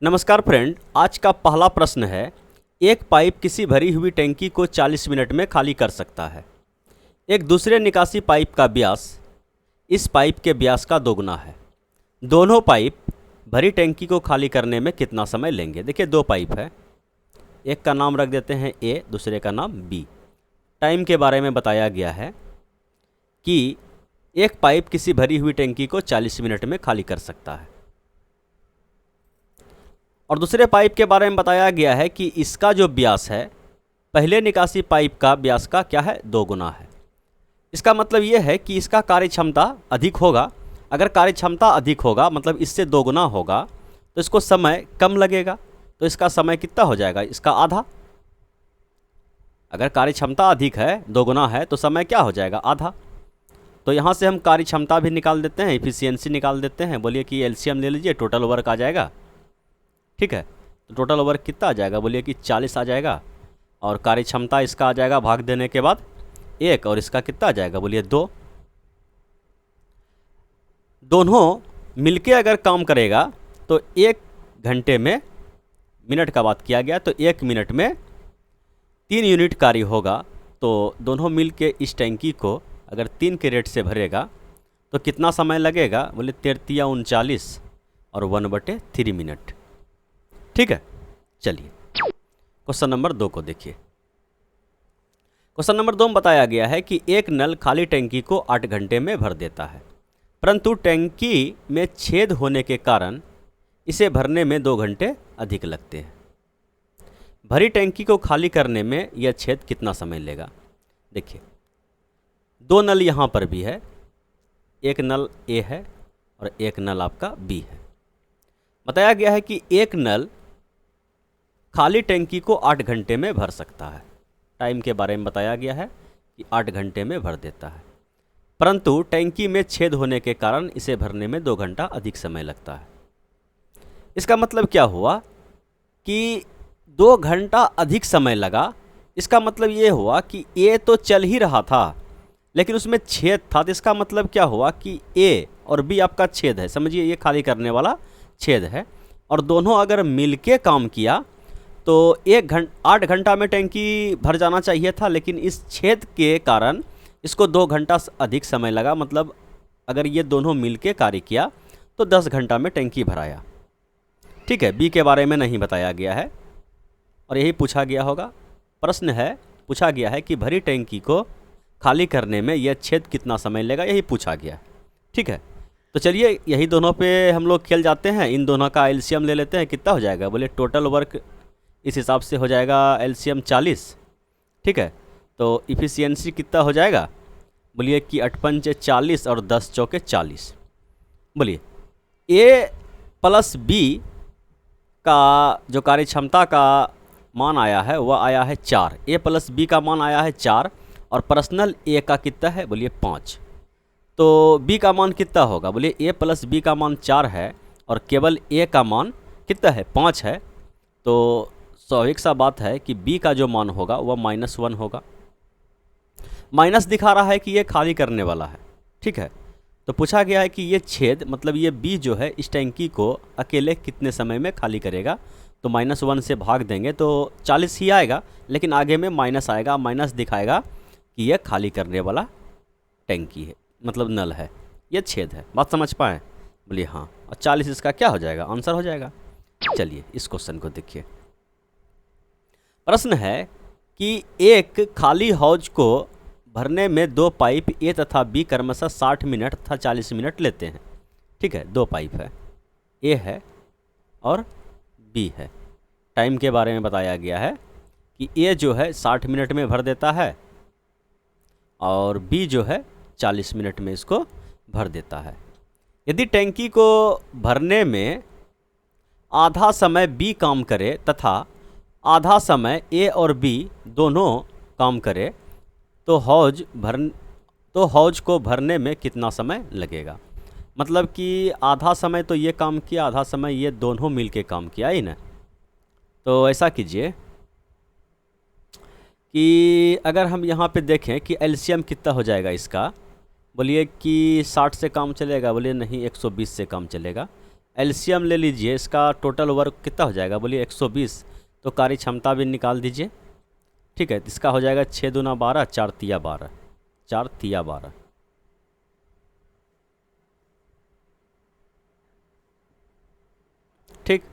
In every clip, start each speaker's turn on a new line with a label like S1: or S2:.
S1: नमस्कार फ्रेंड, आज का पहला प्रश्न है। एक पाइप किसी भरी हुई टैंकी को 40 मिनट में खाली कर सकता है। एक दूसरे निकासी पाइप का व्यास इस पाइप के व्यास का दोगुना है। दोनों पाइप भरी टैंकी को खाली करने में कितना समय लेंगे? देखिए, दो पाइप है, एक का नाम रख देते हैं ए, दूसरे का नाम बी। टाइम के बारे में बताया गया है कि एक पाइप किसी भरी हुई टैंकी को 40 मिनट में खाली कर सकता है और दूसरे पाइप के बारे में बताया गया है कि इसका जो व्यास है पहले निकासी पाइप का व्यास का क्या है? दोगुना है। इसका मतलब ये है कि इसका कार्यक्षमता अधिक होगा। अगर कार्यक्षमता अधिक होगा मतलब इससे दोगुना होगा तो इसको समय कम लगेगा। तो इसका समय कितना हो जाएगा? इसका आधा। अगर कार्यक्षमता अधिक है, दोगुना है, तो समय क्या हो जाएगा? आधा। तो यहाँ से हम कार्यक्षमता भी निकाल देते हैं, इफिशियंसी निकाल देते हैं। बोलिए कि एलसीएम ले लीजिए, टोटल वर्क आ जाएगा। ठीक है, तो टोटल वर्क कितना आ जाएगा? बोलिए कि 40 आ जाएगा और कार्यक्षमता इसका आ जाएगा भाग देने के बाद 1 और इसका कितना आ जाएगा? बोलिए 2। दोनों मिलके अगर काम करेगा तो 1 घंटे में, मिनट का बात किया गया तो 1 मिनट में 3 यूनिट कार्य होगा। तो दोनों मिलके इस टैंकी को अगर 3 के रेट से भरेगा तो कितना समय लगेगा? बोले 33 39 और 1/3 मिनट। ठीक है, चलिए क्वेश्चन नंबर 2 को देखिए। क्वेश्चन नंबर 2 में बताया गया है कि एक नल खाली टैंकी को 8 घंटे में भर देता है, परंतु टैंकी में छेद होने के कारण इसे भरने में 2 घंटे अधिक लगते हैं। भरी टैंकी को खाली करने में यह छेद कितना समय लेगा? देखिए, 2 नल यहाँ पर भी है, एक नल ए है और एक नल आपका बी है। बताया गया है कि एक नल खाली टैंकी को 8 घंटे में भर सकता है। टाइम के बारे में बताया गया है कि 8 घंटे में भर देता है, परंतु टैंकी में छेद होने के कारण इसे भरने में 2 घंटा अधिक समय लगता है। इसका मतलब क्या हुआ कि 2 घंटा अधिक समय लगा। इसका मतलब ये हुआ कि ए तो चल ही रहा था लेकिन उसमें छेद था। तो इसका मतलब क्या हुआ कि ए और बी आपका छेद है, समझिए ये खाली करने वाला छेद है, और दोनों अगर मिलके काम किया तो 8 घंटा में टैंकी भर जाना चाहिए था, लेकिन इस छेद के कारण इसको 2 घंटा अधिक समय लगा। मतलब अगर ये दोनों मिलके कार्य किया तो 10 घंटा में टैंकी भराया। ठीक है, बी के बारे में नहीं बताया गया है और यही पूछा गया होगा। प्रश्न है, पूछा गया है कि भरी टैंकी को खाली करने में यह छेद कितना समय लेगा, यही पूछा गया है। ठीक है, तो चलिए यही दोनों पे हम लोग खेल जाते हैं। इन दोनों का एलसीएम ले लेते हैं। कितना हो जाएगा? बोले टोटल वर्क इस हिसाब से हो जाएगा एलसीएम 40। ठीक है, तो इफ़िशियंसी कितना हो जाएगा? बोलिए कि 8 पंचे 40 और 10 चौके 40। बोलिए ए प्लस बी का जो कार्यक्षमता का मान आया है वह आया है 4। ए प्लस बी का मान आया है 4 और पर्सनल ए का कितना है? बोलिए 5। तो बी का मान कितना होगा? बोलिए ए प्लस बी का मान 4 है और केवल ए का मान कितना है? 5 है। तो स्वाभाविक सा बात है कि बी का जो मान होगा वह -1 होगा। माइनस दिखा रहा है कि ये खाली करने वाला है। ठीक है, तो पूछा गया है कि ये छेद मतलब ये बी जो है इस टैंकी को अकेले कितने समय में खाली करेगा। तो -1 से भाग देंगे तो 40 ही आएगा, लेकिन आगे में माइनस आएगा, माइनस दिखाएगा कि यह खाली करने वाला टैंकी है, मतलब नल है, ये छेद है। बात समझ पाए? बोलिए हाँ। और 40 इसका क्या हो जाएगा? आंसर हो जाएगा। चलिए इस क्वेश्चन को देखिए। प्रश्न है कि एक खाली हौज को भरने में 2 पाइप ए तथा बी क्रमशः 60 मिनट तथा 40 मिनट लेते हैं। ठीक है, 2 पाइप है, ए है और बी है। टाइम के बारे में बताया गया है कि ए जो है 60 मिनट में भर देता है और बी जो है 40 मिनट में इसको भर देता है। यदि टैंकी को भरने में आधा समय बी काम करे तथा आधा समय ए और बी दोनों काम करे तो हौज को भरने में कितना समय लगेगा? मतलब कि आधा समय तो ये काम किया, आधा समय ये दोनों मिलके काम किया ही ना। तो ऐसा कीजिए कि अगर हम यहाँ पे देखें कि एलसीएम कितना हो जाएगा इसका, बोलिए कि 60 से काम चलेगा? बोलिए नहीं, 120 से काम चलेगा। एलसीएम ले लीजिए, इसका टोटल वर्क कितना हो जाएगा, बोलिए 120। तो कार्य क्षमता भी निकाल दीजिए। ठीक है, इसका हो जाएगा 6 दूना 12, 4 तिया 12, 4 तिया 12। ठीक,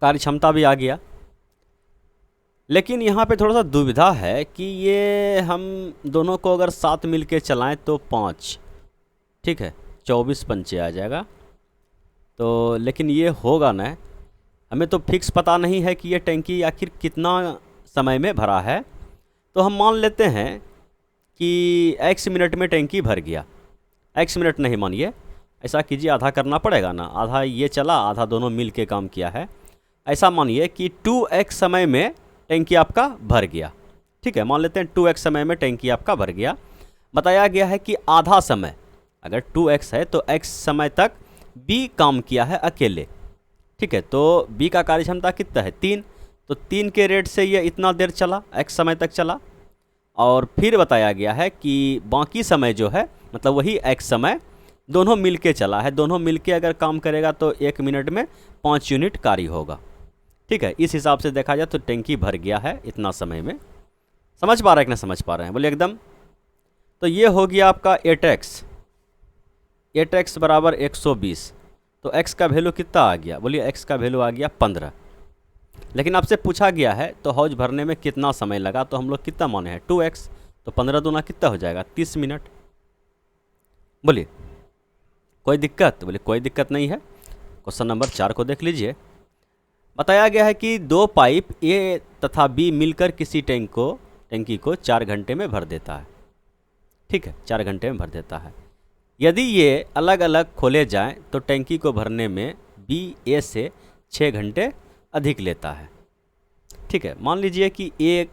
S1: कार्य क्षमता भी आ गया। लेकिन यहाँ पे थोड़ा सा दुविधा है कि ये हम दोनों को अगर साथ मिल के चलाएँ तो 5, ठीक है, 24 पंचे आ जाएगा। तो लेकिन ये होगा ना, हमें तो फिक्स पता नहीं है कि ये टैंकी आखिर कितना समय में भरा है। तो हम मान लेते हैं कि x मिनट में टैंकी भर गया। x मिनट नहीं मानिए, ऐसा कीजिए, आधा करना पड़ेगा ना, आधा ये चला, आधा दोनों मिल के काम किया है। ऐसा मानिए कि 2x समय में टैंकी आपका भर गया। ठीक है, मान लेते हैं 2x समय में टैंकी आपका भर गया। बताया गया है कि आधा समय, अगर 2x है तो x समय तक b काम किया है अकेले। ठीक है, तो b का कार्य क्षमता कितना है, 3। तो 3 के रेट से ये इतना देर चला, x समय तक चला। और फिर बताया गया है कि बाकी समय जो है, मतलब वही x समय, दोनों मिल के चला है। दोनों मिल के अगर काम करेगा तो 1 मिनट में 5 यूनिट कार्य होगा। ठीक है, इस हिसाब से देखा जाए तो टैंकी भर गया है इतना समय में। समझ पा रहे हैं कि ना समझ पा रहे हैं, बोलिए एकदम। तो ये हो गया आपका 8x, 8x बराबर 120। तो x का वैल्यू कितना आ गया, बोलिए x का वैल्यू आ गया 15। लेकिन आपसे पूछा गया है तो हौज भरने में कितना समय लगा, तो हम लोग कितना माने हैं, 2x। तो 15 दूना कितना हो जाएगा, 30 मिनट। बोलिए कोई दिक्कत, बोलिए कोई दिक्कत नहीं है। क्वेश्चन नंबर 4 को देख लीजिए। बताया गया है कि 2 पाइप ए तथा बी मिलकर किसी टैंकी को 4 घंटे में भर देता है। ठीक है, 4 घंटे में भर देता है। यदि ये अलग अलग खोले जाएं तो टैंकी को भरने में बी ए से 6 घंटे अधिक लेता है। ठीक है, मान लीजिए कि ए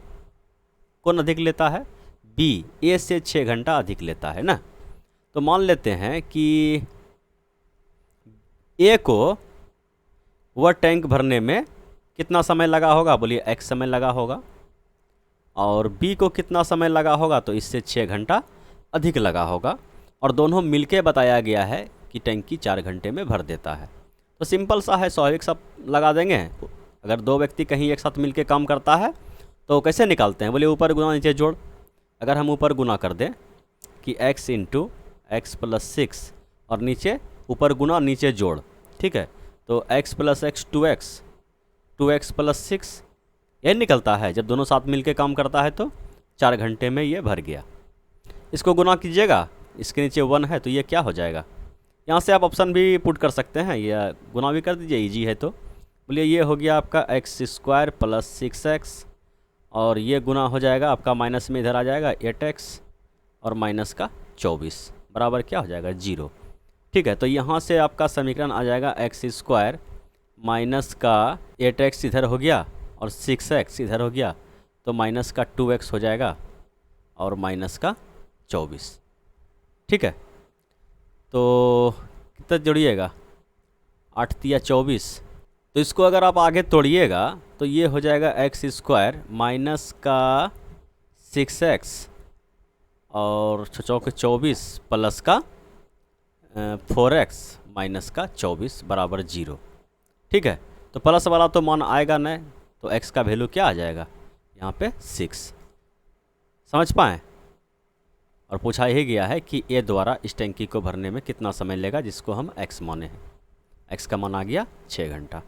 S1: कौन अधिक लेता है, बी ए से 6 घंटा अधिक लेता है ना। तो मान लेते हैं कि ए को वह टैंक भरने में कितना समय लगा होगा, बोलिए x समय लगा होगा। और b को कितना समय लगा होगा, तो इससे 6 घंटा अधिक लगा होगा। और दोनों मिलके बताया गया है कि टैंकी 4 घंटे में भर देता है। तो सिंपल सा है, स्वाभाविक सब लगा देंगे। अगर 2 व्यक्ति कहीं एक साथ मिलके काम करता है तो कैसे निकालते हैं, बोलिए ऊपर गुना नीचे जोड़। अगर हम ऊपर गुना कर दें कि x इंटू एक्स प्लस 6 और नीचे ऊपर गुना नीचे जोड़, ठीक है, तो x plus x 2x, 2x plus 6, ये निकलता है। जब दोनों साथ मिलके काम करता है तो 4 घंटे में ये भर गया। इसको गुना कीजिएगा, इसके नीचे 1 है तो ये क्या हो जाएगा। यहाँ से आप ऑप्शन भी पुट कर सकते हैं या गुना भी कर दीजिए, इजी है। तो बोलिए ये हो गया आपका x² प्लस 6x, और ये गुना हो जाएगा आपका, माइनस में इधर आ जाएगा 8x और माइनस का 24 बराबर क्या हो जाएगा, 0। ठीक है, तो यहाँ से आपका समीकरण आ जाएगा x² माइनस का 8x इधर हो गया और 6x इधर हो गया, तो माइनस का 2x हो जाएगा और माइनस का 24। ठीक है, तो कितना जोड़िएगा, 8 तिया 24। तो इसको अगर आप आगे तोड़िएगा तो ये हो जाएगा x² माइनस का 6x और 24 प्लस का 4x माइनस का 24 बराबर 0। ठीक है, तो प्लस वाला तो मान आएगा नहीं, तो x का वैल्यू क्या आ जाएगा यहाँ पे 6। समझ पाएँ। और पूछा यही गया है कि ए द्वारा इस टैंकी को भरने में कितना समय लेगा, जिसको हम x माने हैं। x का मान आ गया 6 घंटा।